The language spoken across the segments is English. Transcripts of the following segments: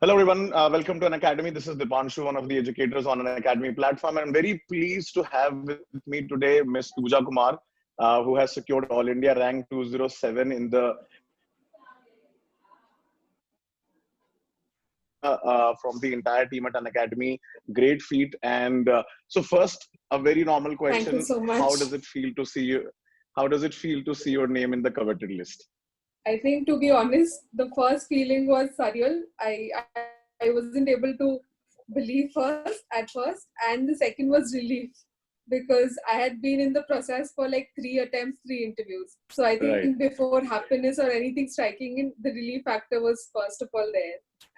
Hello everyone, welcome to Unacademy. This is Deepanshu, one of the educators on Unacademy platform. And I'm very pleased to have with me today Miss Pooja Kumar, who has secured All India rank 207 in the from the entire team at Unacademy. Great feat. And so first, a very normal Thank you question: so much. how does it feel to see you? How does it feel to see your name in the coveted list? I think, to be honest, the first feeling was surreal. I wasn't able to believe at first, and the second was relief because I had been in the process for like 3 attempts, 3 interviews. So I think Right. before happiness or anything striking in, the relief factor was first of all there.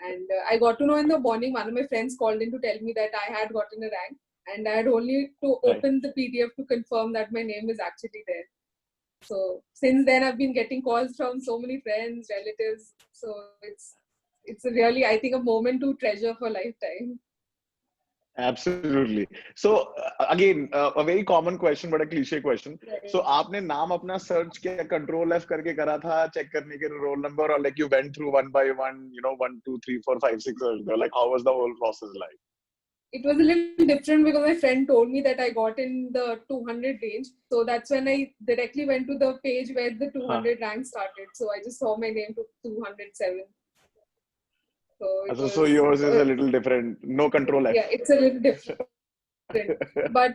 And I got to know in the morning, one of my friends called in to tell me that I had gotten a rank, and I had only to Right. open the PDF to confirm that my name is actually there. So since then, I've been getting calls from so many friends, relatives. So it's a really, I think, a moment to treasure for lifetime. Absolutely. So again, a very common question, but a cliche question. Right. So आपने नाम अपना search किया, Control F करके करा था, check करने के roll number, or like you went through one by one, 1, 2, 3, 4, 5, 6, or like how was the whole process like? It was a little different because my friend told me that I got in the 200 range. So that's when I directly went to the page where the 200 rank started. So I just saw my name to 207. So yours is a little different. No Control F. Yeah, it's a little different. But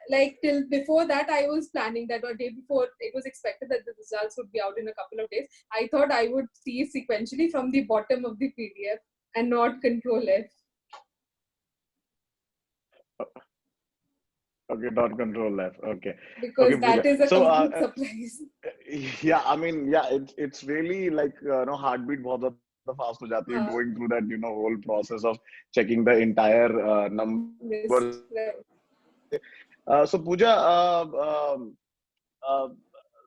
like till before that, I was planning that a day before it was expected that the results would be out in a couple of days. I thought I would see it sequentially from the bottom of the PDF and not Control F. Okay, not Control F. Okay. Because Okay, that Pooja. is a So complete surprise. yeah, I mean, yeah, it's really like heartbeat बहुत ज़्यादा fast हो जाती है going through that whole process of checking the entire numbers. So Pooja, uh,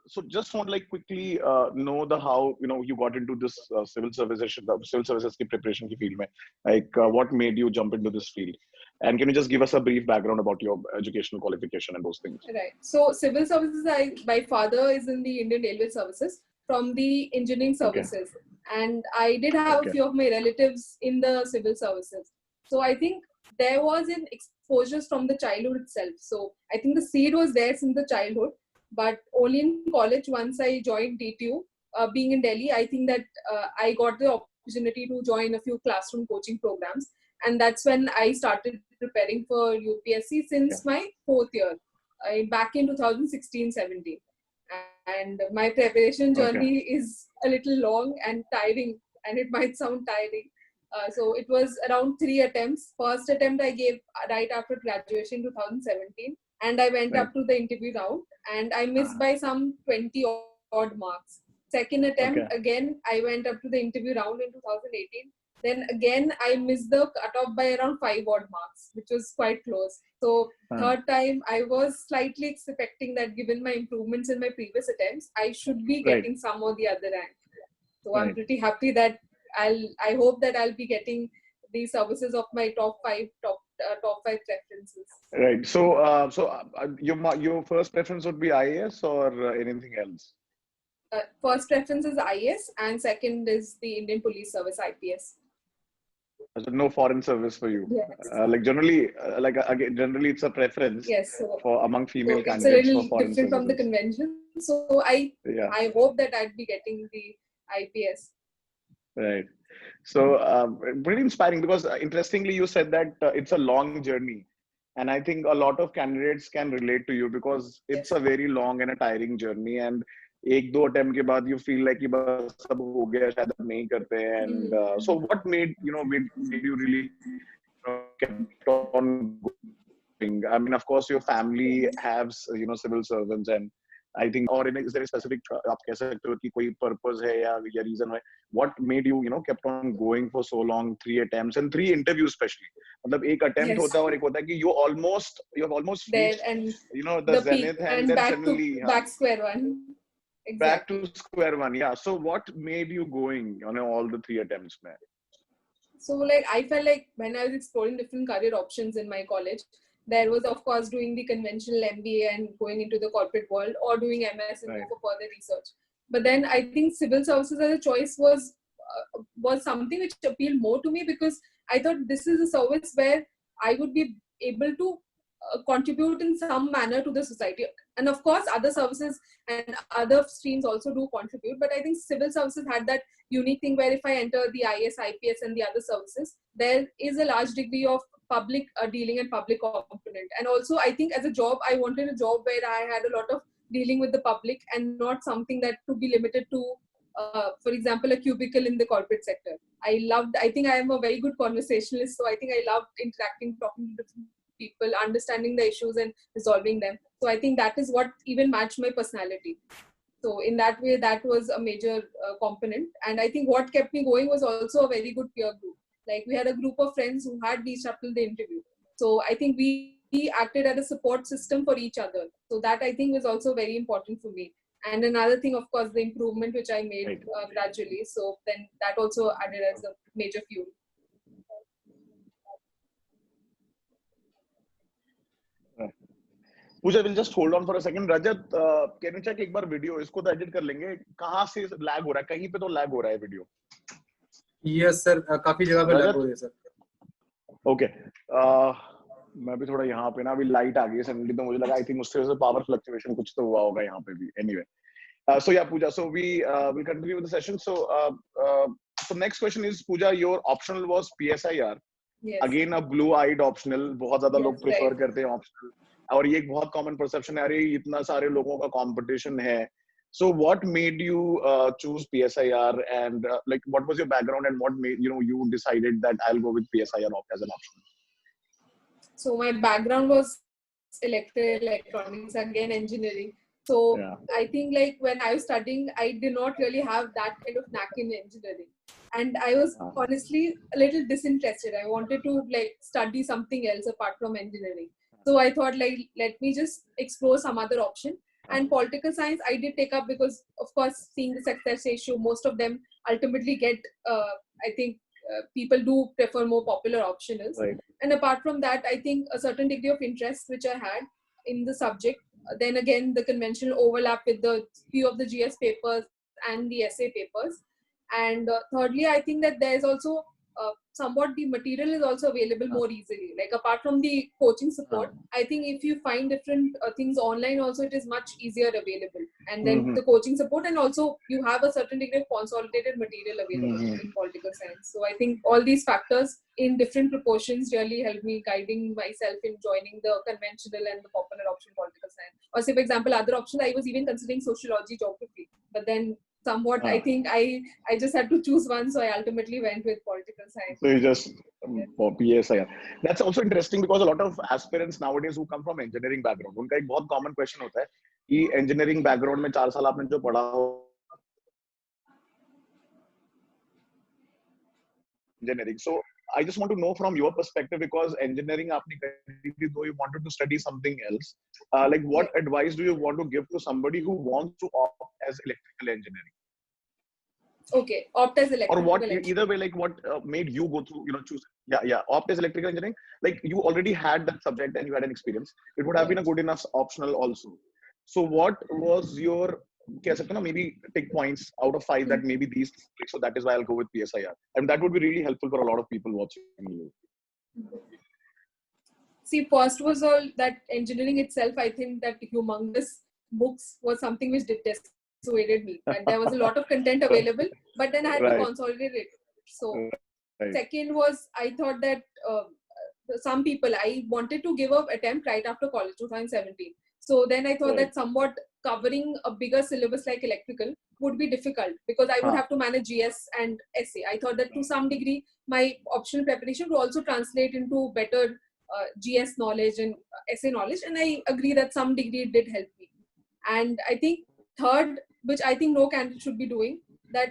so just want like quickly know the how you got into this civil services की preparation की field में, like what made you jump into this field, and can you just give us a brief background about your educational qualification and those things? Right. So civil services, my father is in the Indian Railway Services from the engineering services, and I did have a few of my relatives in the civil services. So I think there was an exposure from the childhood itself. So I think the seed was there since the childhood, but only in college once I joined DTU, being in Delhi, I think that I got the opportunity to join a few classroom coaching programs, and that's when I started preparing for UPSC since my 4th year. Back in 2016-17, and my preparation journey is a little long and tiring, and it might sound tiring. So it was around 3 attempts. First attempt I gave right after graduation 2017, and I went up to the interview round, and I missed by some 20 odd marks. Second attempt, again I went up to the interview round in 2018. Then again I missed the cutoff by around 5 odd marks, which was quite close. So third time I was slightly expecting that given my improvements in my previous attempts, I should be getting some or the other rank. So I'm pretty happy that I hope that I'll be getting the services of my top five preferences. Right. So your first preference would be IAS or anything else? First preference is IAS, and second is the Indian Police Service, IPS. So no foreign service for you. Yes. Like generally, generally it's a preference. Yes. So, for among female candidates. It's a little for foreign different services. from the convention. So I hope that I'd be getting the IPS. Right. So pretty inspiring, because interestingly you said that it's a long journey, and I think a lot of candidates can relate to you because it's a very long and a tiring journey, and एक दो attempt के बाद you feel like कि बस सब हो गया, शायद अब नहीं करते हैं. And so what made you really kept on going? I mean, of course your family has civil servants, and I think, or is there a specific आप कह सकते हो कि कोई purpose है या reason है? What made you kept on going for so long, 3 attempts and 3 interviews especially? मतलब एक attempt होता है और एक होता है कि you have almost reached the zenith, and then suddenly back square one. Exactly. Back to square one. Yeah. So what made you going on all the 3 attempts, man? So like I felt like when I was exploring different career options in my college, there was of course doing the conventional MBA and going into the corporate world, or doing MS and go for further research. But then I think civil services as a choice was was something which appealed more to me, because I thought this is a service where I would be able to contribute in some manner to the society. And of course, other services and other streams also do contribute. But I think civil services had that unique thing where if I enter the IS, IPS and the other services, there is a large degree of public dealing and public component. And also, I think as a job, I wanted a job where I had a lot of dealing with the public and not something that to be limited to, for example, a cubicle in the corporate sector. I think I am a very good conversationalist. So I think I loved interacting, talking to different people, understanding the issues and resolving them. So I think that is what even matched my personality. So in that way, that was a major component. And I think what kept me going was also a very good peer group. Like we had a group of friends who had reached up till the interview. So I think we acted as a support system for each other. So that I think was also very important for me. And another thing, of course, the improvement which I made gradually. So then that also added as a major fuel. Pooja, will just hold on for a second. Rajat, can you check एक बार video? इसको तो edit कर लेंगे. कहाँ से lag हो रहा है? कहीं पे तो lag हो रहा है video. Yes sir, काफी जगह पे lag हो रही है sir. Okay. मैं भी थोड़ा यहाँ पे ना अभी light आ गई है suddenly, तो मुझे लगा I think उससे वजह से power fluctuation कुछ तो हुआ होगा यहाँ पे भी. Anyway. So yeah, Pooja. So we will continue with the session. So next question is, Pooja, your optional was PSIR. Yes. Again a blue-eyed optional. बहुत ज़्यादा लोग prefer right. करते हैं optional. और ये एक बहुत common perception है, अरे इतना सारे लोगों का competition है. So what made you choose PSIR, and like what was your background and what made you decided that I'll go with PSIR as an option? So my background was electronics, again engineering. So yeah. I think like when I was studying, I did not really have that kind of knack in engineering. And I was honestly a little disinterested. I wanted to like study something else apart from engineering. So I thought like, let me just explore some other option. And political science, I did take up because, of course, seeing the success ratio, most of them ultimately get, I think people do prefer more popular optionals. Right. And apart from that, I think a certain degree of interest which I had in the subject. Then again, the conventional overlap with the few of the GS papers and the essay papers. And thirdly, I think that there is also somewhat the material is also available more easily. Like apart from the coaching support, I think if you find different things online also, it is much easier available. And then the coaching support, and also you have a certain degree of consolidated material available in political science. So I think all these factors in different proportions really helped me guiding myself in joining the conventional and the popular option political science. Or say, for example, other options, I was even considering sociology, geography, but then somewhat I think I just had to choose one, so I ultimately went with political science. So you just for PSIR. That's also interesting because a lot of aspirants nowadays who come from engineering background, उनका एक बहुत common question होता है कि engineering background में 4 साल आपने जो पढ़ा हो engineering. So I just want to know from your perspective, because engineering आपने करी थी, though you wanted to study something else. Like what advice do you want to give to somebody who wants to opt as electrical engineering? Okay, opt as electrical. Or what, either way, like what made you go through, choose, opt as electrical engineering. Like you already had that subject and you had an experience. It would have been a good enough optional also. So what was your, maybe take points out of 5 that maybe these, so that is why I'll go with PSIR. And that would be really helpful for a lot of people watching you. See, first was all that engineering itself, I think that humongous books was something which dissuaded me. And there was a lot of content available, but then I had to consolidate it. So second was, I thought that some people, I wanted to give an attempt right after college, 2017. So then I thought that somewhat covering a bigger syllabus like electrical would be difficult because I would have to manage GS and essay. I thought that to some degree, my optional preparation would also translate into better GS knowledge and essay knowledge. And I agree that some degree it did help me. And I think third, which I think no candidate should be doing, that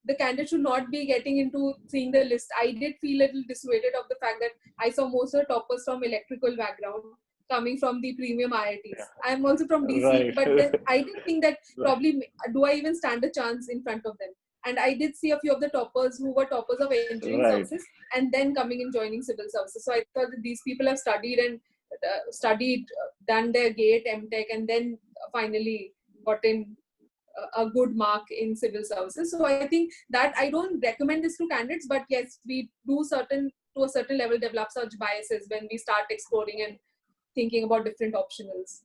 the candidate should not be getting into seeing the list. I did feel a little dissuaded of the fact that I saw most of the toppers from electrical background coming from the premium IITs. I'm also from DC, but then I did think that probably, do I even stand a chance in front of them? And I did see a few of the toppers who were toppers of engineering services and then coming and joining civil services. So I thought that these people have studied and done their GATE, MTech, and then finally gotten a good mark in civil services. So I think that I don't recommend this to candidates, but yes, we do to a certain level develop such biases when we start exploring and thinking about different optionals.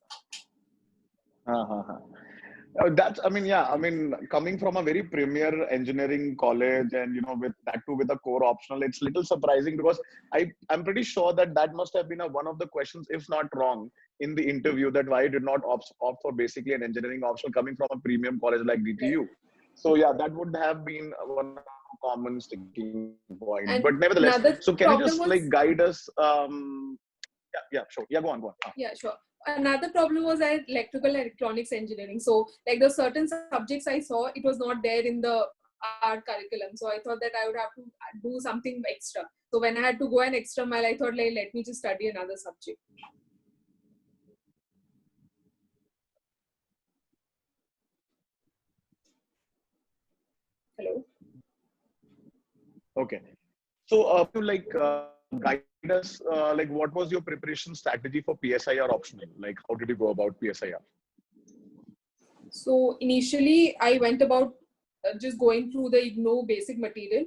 That's, I mean, yeah, I mean, coming from a very premier engineering college and, you know, with that too, with a core optional, it's little surprising because I'm pretty sure that must have been one of the questions, if not wrong, in the interview, that why I did not opt for basically an engineering optional coming from a premium college like DTU. So yeah, that would have been one common sticking point. And But nevertheless, another so can you problem just was, like guide us? Yeah, sure. Yeah, go on. Yeah, sure. Another problem was at electrical and electronics engineering. So like the certain subjects I saw, it was not there in the art curriculum. So I thought that I would have to do something extra. So when I had to go an extra mile, I thought like, let me just study another subject. Hello. Okay. So guide us, like what was your preparation strategy for PSIR optional? Like how did you go about PSIR? So initially I went about just going through the IGNOU basic material,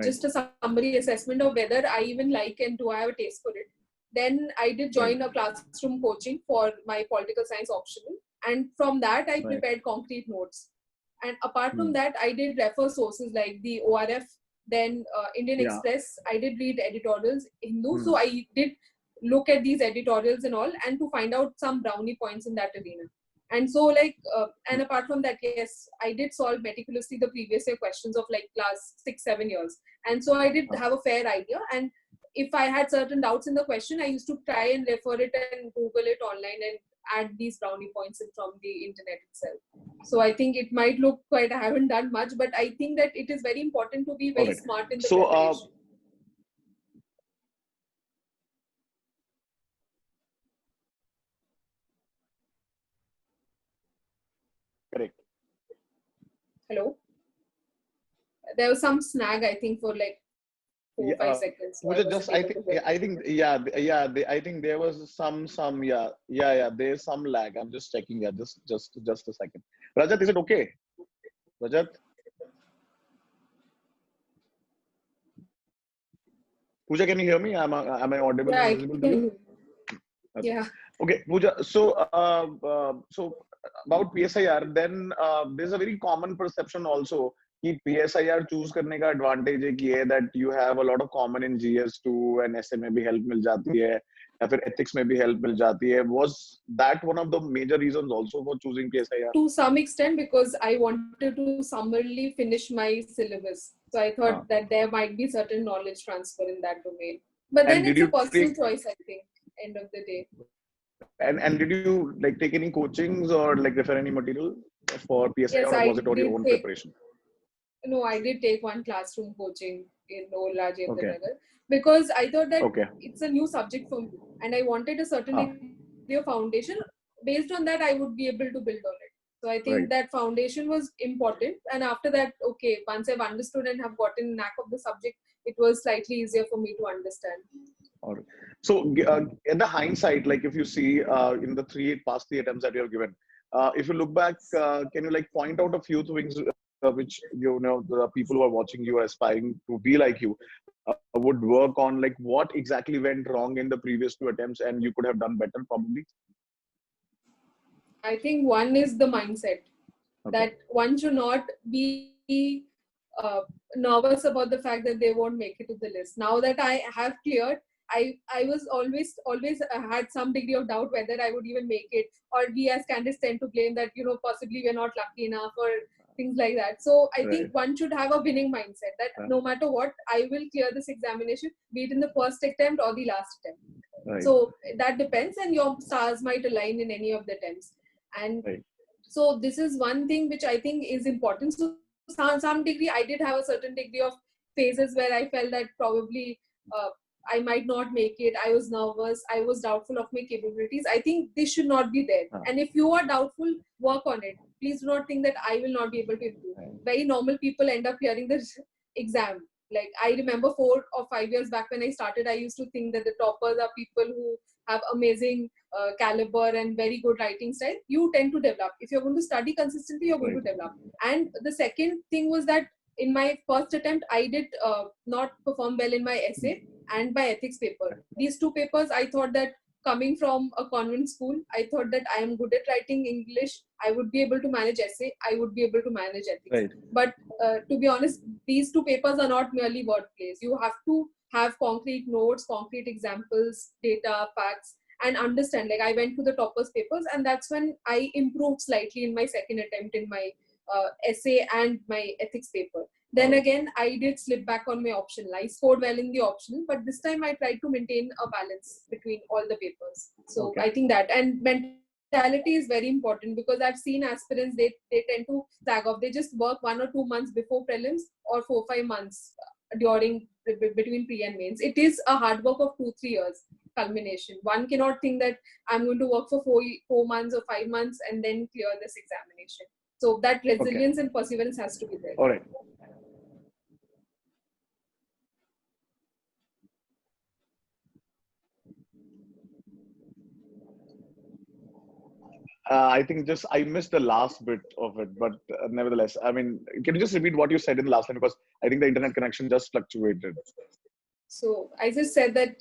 just a summary assessment of whether I even like and do I have a taste for it. Then I did join a classroom coaching for my political science optional, and from that I prepared concrete notes. And apart from that, I did refer sources like the ORF, then Indian Express. I did read editorials in Hindu, so I did look at these editorials and all, and to find out some brownie points in that arena. And so like, and apart from that, yes, I did solve meticulously the previous year questions of like last 6-7 years. And so I did have a fair idea. And if I had certain doubts in the question, I used to try and refer it and Google it online and add these brownie points in from the internet itself. So I think it might look quite, I haven't done much, but I think that it is very important to be very smart in the preparation. Correct. Hello? There was some snag, I think, for like 4-5 seconds. So I think there was some, there's some lag. I'm just checking. Yeah, just a second. Rajat, is it okay? Rajat? Pooja, can you hear me? Am I audible and visible to you? Yeah. Okay, Pooja. So about PSIR, then there's a very common perception also कि PSIR choose करने का advantage है कि ये that you have a lot of common in GS too and essay में भी help मिल जाती है या फिर ethics में भी help मिल जाती है. Was that one of the major reasons also for choosing PSIR? To some extent, because I wanted to summarily finish my syllabus. So I thought that there might be certain knowledge transfer in that domain. But then it's a personal choice, I think, end of the day. And did you like take any coachings or like refer any material for PSIR, or was it all your own preparation? No, I did take one classroom coaching in Old Rajendra Nagar because I thought that it's a new subject for me and I wanted a certain degree of foundation. Based on that, I would be able to build on it. So I think that foundation was important. And after that, once I've understood and have gotten knack of the subject, it was slightly easier for me to understand. All right. So in the hindsight, like if you see in the past three attempts that you have given, if you look back, can you like point out a few things which, you know, the people who are watching you are aspiring to be like you would work on, like what exactly went wrong in the previous two attempts and you could have done better probably? I think one is the mindset that one should not be nervous about the fact that they won't make it to the list. Now that I have cleared, I was always had some degree of doubt whether I would even make it, or we as candidates tend to blame that, you know, possibly we're not lucky enough or things like that. So I think one should have a winning mindset that no matter what, I will clear this examination, be it in the first attempt or the last attempt. So that depends, and your stars might align in any of the attempts. And so this is one thing which I think is important. So some degree, I did have a certain degree of phases where I felt that probably I might not make it. I was nervous. I was doubtful of my capabilities. I think this should not be there. And if you are doubtful, work on it. Please do not think that I will not be able to improve. Very normal people end up clearing this exam. Like I remember 4 or 5 years back when I started, I used to think that the toppers are people who have amazing caliber and very good writing style, you tend to develop. If you're going to study consistently, you're going to develop. And the second thing was that in my first attempt, I did not perform well in my essay and my ethics paper. These two papers, I thought that coming from a convent school, I thought that I am good at writing English. I would be able to manage essay. I would be able to manage ethics. Right. But to be honest, these two papers are not merely wordplays. You have to have concrete notes, concrete examples, data, facts, and understand. Like I went to the toppers papers, and that's when I improved slightly in my second attempt in my essay and my ethics paper. Then again, I did slip back on my optional. I scored well in the optional, but this time I tried to maintain a balance between all the papers. So I think that, and mentality is very important, because I've seen aspirants, they tend to tag off. They just work 1 or 2 months before prelims or 4 or 5 months during between pre and mains. It is a hard work of 2-3 years culmination. One cannot think that I'm going to work for 4 months or 5 months and then clear this examination. So that resilience and perseverance has to be there. All right. I think I missed the last bit of it, but nevertheless, I mean, can you just repeat what you said in the last line? Because I think the internet connection just fluctuated. So I just said that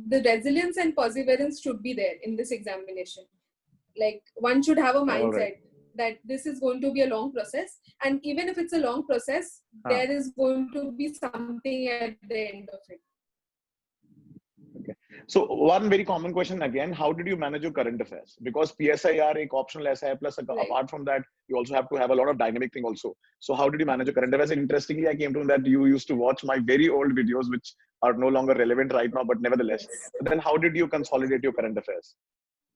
the resilience and perseverance should be there in this examination. Like one should have a mindset that this is going to be a long process. And even if it's a long process, there is going to be something at the end of it. Okay. So one very common question again, how did you manage your current affairs? Because PSIR is optional SI plus apart from that, you also have to have a lot of dynamic thing also. So how did you manage your current affairs? And interestingly, I came to know that you used to watch my very old videos, which are no longer relevant right now, but nevertheless. Then how did you consolidate your current affairs?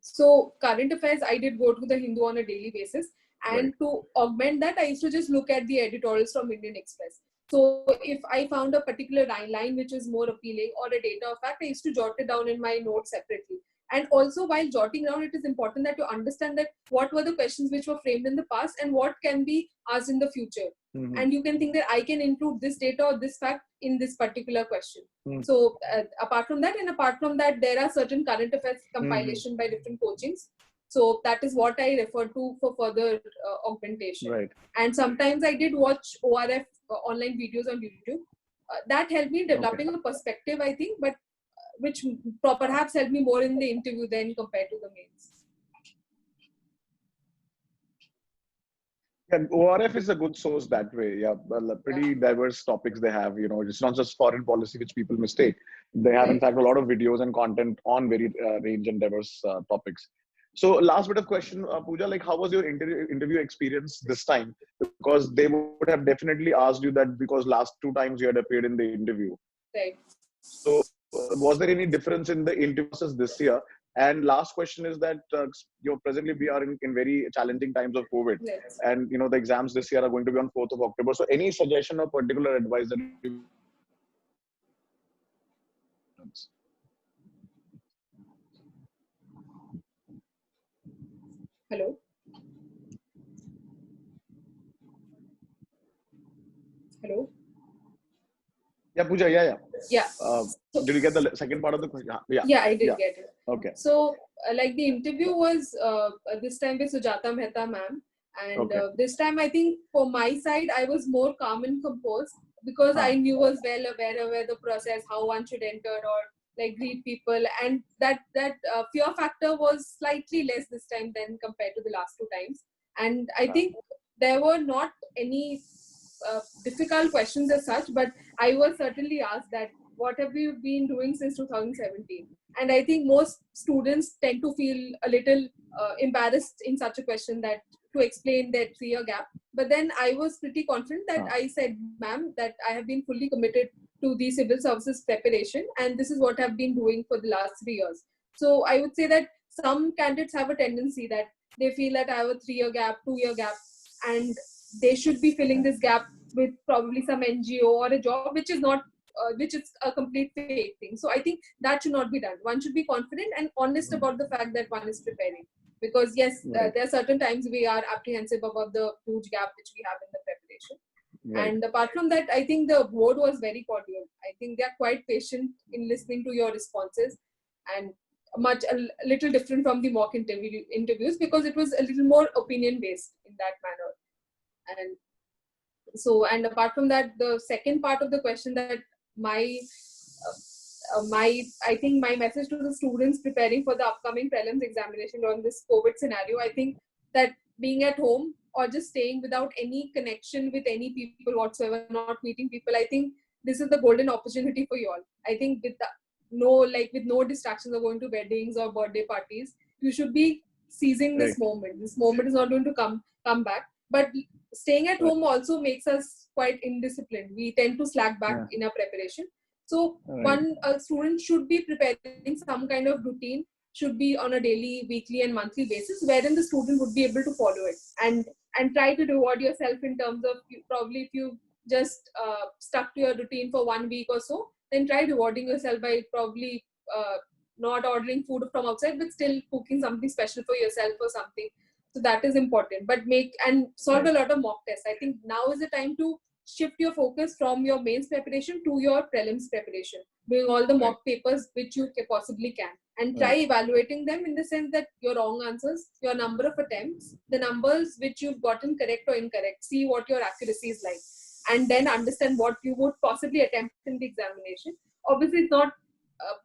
So current affairs, I did go to the Hindu on a daily basis. And to augment that, I used to just look at the editorials from Indian Express. So if I found a particular line which is more appealing or a data or fact, I used to jot it down in my notes separately. And also while jotting down, it is important that you understand that what were the questions which were framed in the past and what can be asked in the future. And you can think that I can include this data or this fact in this particular question. So apart from that, there are certain current affairs compilation by different coachings. So that is what I refer to for further augmentation. And sometimes I did watch ORF online videos on YouTube. That helped me developing a perspective, I think, but which perhaps helped me more in the interview than compared to the mains. Yeah, ORF is a good source that way. Yeah, well, pretty diverse topics they have. You know, it's not just foreign policy, which people mistake. They have, in fact, a lot of videos and content on very range and diverse topics. So last bit of question, Pooja, like how was your interview experience this time? Because they would have definitely asked you that because last 2 times you had appeared in the interview. Right. So was there any difference in the interview process this year? And last question is that presently we are in very challenging times of COVID. Yes. And you know the exams this year are going to be on 4th of October. So any suggestion or particular advice that you... Hello. Hello. Yeah, Pooja. Yeah. Did you get the second part of the question? Yeah, I did get it. Okay. So, like the interview was this time with Sujata Mehta ma'am, and this time I think for my side I was more calm and composed because I knew was well aware of the process, how one should enter or like greet people, and that fear factor was slightly less this time than compared to the last 2 times. And I think there were not any difficult questions as such, but I was certainly asked that what have you been doing since 2017? And I think most students tend to feel a little embarrassed in such a question that to explain their 3-year gap. But then I was pretty confident that I said, ma'am, that I have been fully committed to the civil services preparation, and this is what I've been doing for the last 3 years. So I would say that some candidates have a tendency that they feel that I have a 3-year gap, 2-year gap, and they should be filling this gap with probably some NGO or a job, which is not, which is a complete fake thing. So I think that should not be done. One should be confident and honest about the fact that one is preparing. Because yes, there are certain times we are apprehensive about the huge gap which we have in the preparation. And apart from that, I think the board was very cordial. I think they are quite patient in listening to your responses. And a little different from the mock interviews because it was a little more opinion based in that manner. And so, and apart from that, the second part of the question, that I think my message to the students preparing for the upcoming prelims examination on this COVID scenario, I think that being at home or just staying without any connection with any people whatsoever, not meeting people, I think this is the golden opportunity for you all. I think with no distractions of going to weddings or birthday parties, you should be seizing this moment. This moment is not going to come back. But staying at home also makes us quite indisciplined. We tend to slack back in our preparation. So a student should be preparing some kind of routine, should be on a daily, weekly and monthly basis, wherein the student would be able to follow it and try to reward yourself in terms of probably if you just stuck to your routine for 1 week or so, then try rewarding yourself by probably not ordering food from outside, but still cooking something special for yourself or something. So that is important. But solve a lot of mock tests. I think now is the time to shift your focus from your mains preparation to your prelims preparation, doing all the mock papers which you possibly can, and try evaluating them in the sense that your wrong answers, your number of attempts, the numbers which you've gotten correct or incorrect, see what your accuracy is like, and then understand what you would possibly attempt in the examination. Obviously, it's not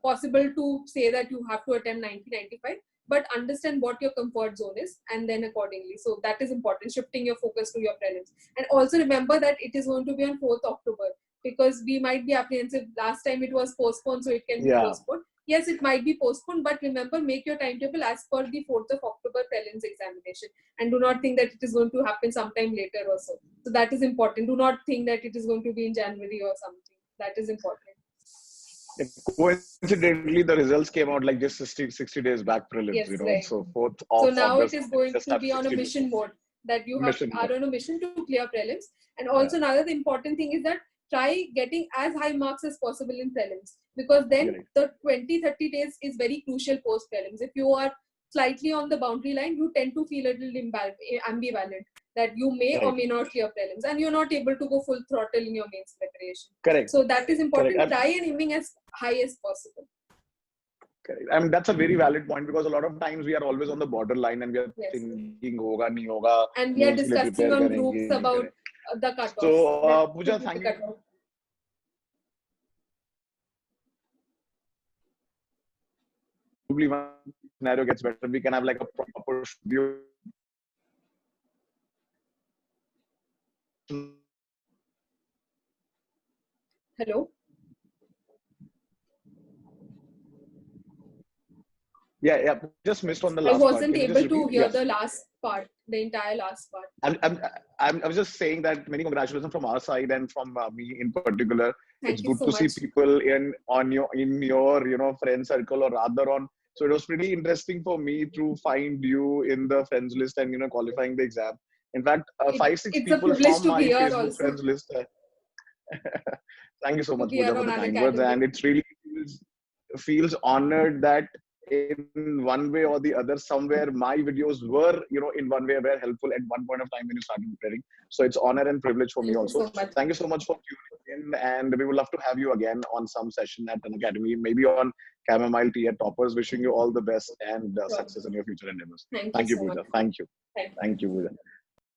possible to say that you have to attempt 90-95, but understand what your comfort zone is and then accordingly. So that is important, shifting your focus to your prelims. And also remember that it is going to be on 4th October because we might be apprehensive. Last time it was postponed, so it can be postponed. Yes, it might be postponed, but remember, make your timetable as per the 4th of October prelims examination. And do not think that it is going to happen sometime later or so. So that is important. Do not think that it is going to be in January or something. That is important. Coincidentally, the results came out like just 60 days back prelims, yes, right. So 4th of So now August, it is going to be on a mission mode, that you are on a mission to clear prelims. And also another important thing is that try getting as high marks as possible in prelims, because then the 20-30 days is very crucial post prelims. If you are slightly on the boundary line, you tend to feel a little ambivalent, that you may or may not clear prelims and you're not able to go full throttle in your mains preparation. Correct. So that is important. Try and aiming as high as possible. Correct. I mean, that's a very valid point, because a lot of times we are always on the borderline and we are thinking hoga, nahi hoga. And we are discussing on groups about the cutoffs. So, Pooja, thank you. Probably when scenario gets better, we can have like a proper view. Hello? Yeah. Just missed on the last part. I wasn't able to hear the last part, the entire last part. I was just saying that many congratulations from our side and from me in particular. It's good to see people in your friend circle, or rather on. So it was pretty interesting for me to find you in the friends list and qualifying the exam. In fact, 5-6 people from my Facebook friends list. Thank you so much, Pooja, for the kind words, and it really feels honored that in one way or the other, somewhere my videos were, in one way were helpful at one point of time when you started preparing. So it's honor and privilege for me also. Thank you so much for tuning in, and we would love to have you again on some session at Unacademy, maybe on Chamomile Tea at Toppers. Wishing you all the best and success in your future endeavors. Thank you, Pooja. Thank you. Thank you, Pooja.